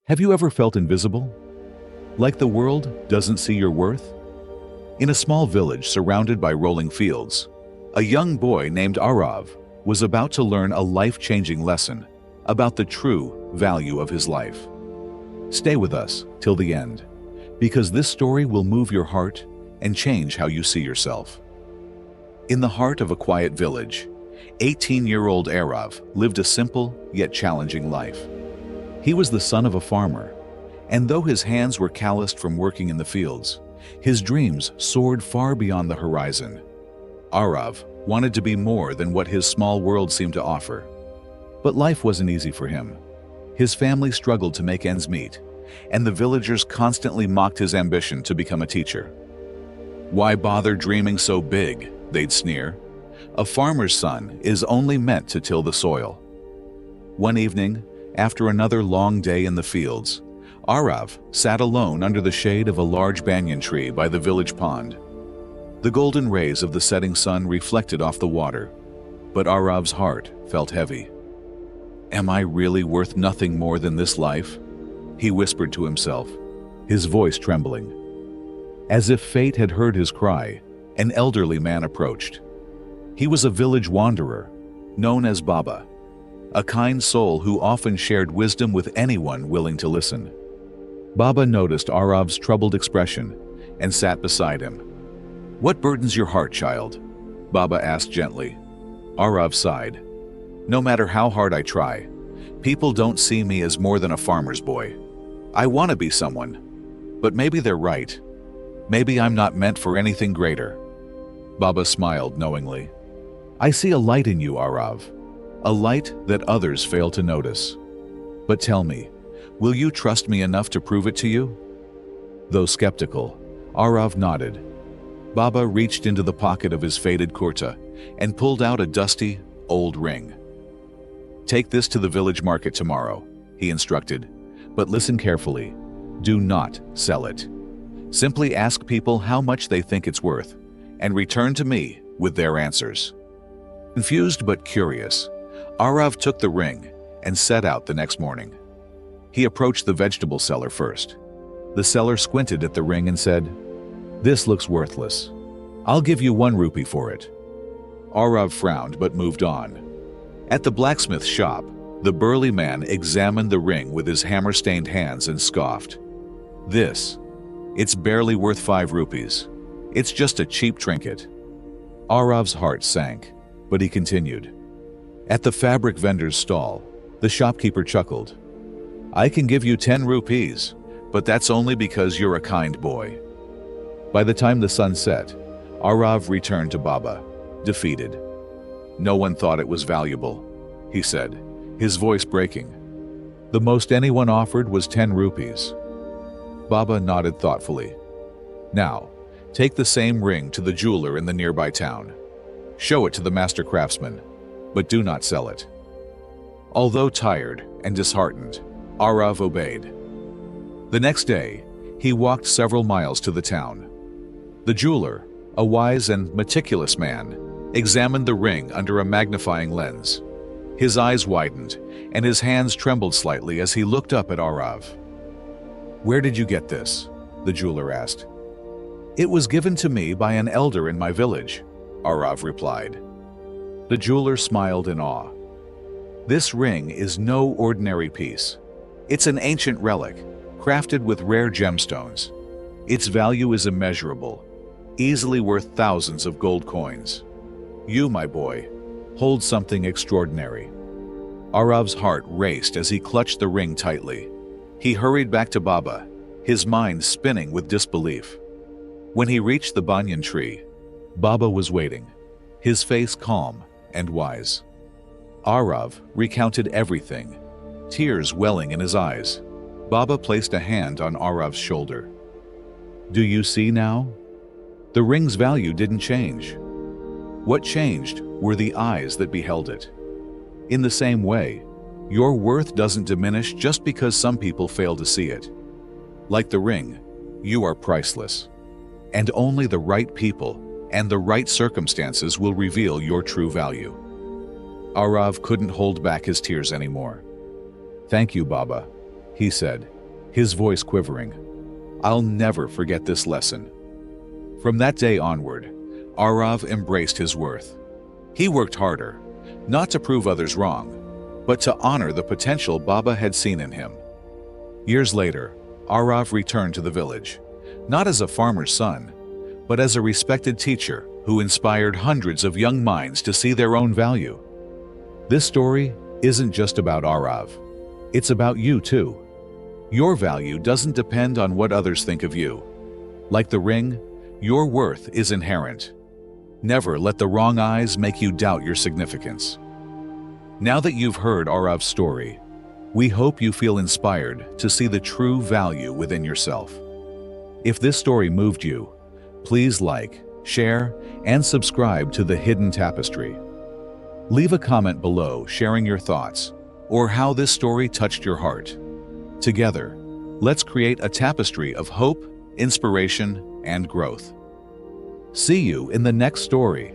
Have you ever felt invisible? Like the world doesn't see your worth? In a small village surrounded by rolling fields, a young boy named Aarav was about to learn a life-changing lesson about the true value of his life. Stay with us till the end, because this story will move your heart and change how you see yourself. In the heart of a quiet village, 18-year-old Aarav lived a simple yet challenging life. He was the son of a farmer, and though his hands were calloused from working in the fields, his dreams soared far beyond the horizon. Aarav wanted to be more than what his small world seemed to offer. But life wasn't easy for him. His family struggled to make ends meet, and the villagers constantly mocked his ambition to become a teacher. "Why bother dreaming so big?" they'd sneer. "A farmer's son is only meant to till the soil." One evening, after another long day in the fields, Aarav sat alone under the shade of a large banyan tree by the village pond. The golden rays of the setting sun reflected off the water, but Aarav's heart felt heavy. "Am I really worth nothing more than this life?" he whispered to himself, his voice trembling. As if fate had heard his cry, an elderly man approached. He was a village wanderer, known as Baba, a kind soul who often shared wisdom with anyone willing to listen. Baba noticed Aarav's troubled expression and sat beside him. "What burdens your heart, child?" Baba asked gently. Aarav sighed. "No matter how hard I try, people don't see me as more than a farmer's boy. I want to be someone, but maybe they're right. Maybe I'm not meant for anything greater." Baba smiled knowingly. "I see a light in you, Aarav, a light that others fail to notice. But tell me, will you trust me enough to prove it to you?" Though skeptical, Aarav nodded. Baba reached into the pocket of his faded kurta and pulled out a dusty, old ring. "Take this to the village market tomorrow," he instructed, "but listen carefully. Do not sell it. Simply ask people how much they think it's worth, and return to me with their answers." Confused but curious, Aarav took the ring and set out the next morning. He approached the vegetable seller first. The seller squinted at the ring and said, "This looks worthless. I'll give you 1 rupee for it." Aarav frowned but moved on. At the blacksmith shop, the burly man examined the ring with his hammer-stained hands and scoffed. It's barely worth 5 rupees. It's just a cheap trinket." Aarav's heart sank, but he continued. At the fabric vendor's stall, the shopkeeper chuckled. "I can give you 10 rupees, but that's only because you're a kind boy." By the time the sun set, Aarav returned to Baba, defeated. "No one thought it was valuable," he said, his voice breaking. "The most anyone offered was 10 rupees. Baba nodded thoughtfully. "Now, take the same ring to the jeweler in the nearby town. Show it to the master craftsman, but do not sell it." Although tired and disheartened, Aarav obeyed. The next day, he walked several miles to the town. The jeweler, a wise and meticulous man, examined the ring under a magnifying lens. His eyes widened, and his hands trembled slightly as he looked up at Aarav. "Where did you get this?" the jeweler asked. "It was given to me by an elder in my village," Aarav replied. The jeweler smiled in awe. "This ring is no ordinary piece. It's an ancient relic, crafted with rare gemstones. Its value is immeasurable, easily worth thousands of gold coins. You, my boy, hold something extraordinary." Aarav's heart raced as he clutched the ring tightly. He hurried back to Baba, his mind spinning with disbelief. When he reached the banyan tree, Baba was waiting, his face calm and wise. Aarav recounted everything, tears welling in his eyes. Baba placed a hand on Aarav's shoulder. "Do you see now? The ring's value didn't change. What changed were the eyes that beheld it. In the same way, your worth doesn't diminish just because some people fail to see it. Like the ring, you are priceless. And only the right people and the right circumstances will reveal your true value." Aarav couldn't hold back his tears anymore. "Thank you, Baba," he said, his voice quivering. "I'll never forget this lesson." From that day onward, Aarav embraced his worth. He worked harder, not to prove others wrong, but to honor the potential Baba had seen in him. Years later, Aarav returned to the village, not as a farmer's son, but as a respected teacher who inspired hundreds of young minds to see their own value. This story isn't just about Aarav. It's about you too. Your value doesn't depend on what others think of you. Like the ring, your worth is inherent. Never let the wrong eyes make you doubt your significance. Now that you've heard Aarav's story, we hope you feel inspired to see the true value within yourself. If this story moved you, please like, share, and subscribe to The Hidden Tapestry. Leave a comment below sharing your thoughts or how this story touched your heart. Together, let's create a tapestry of hope, inspiration, and growth. See you in the next story.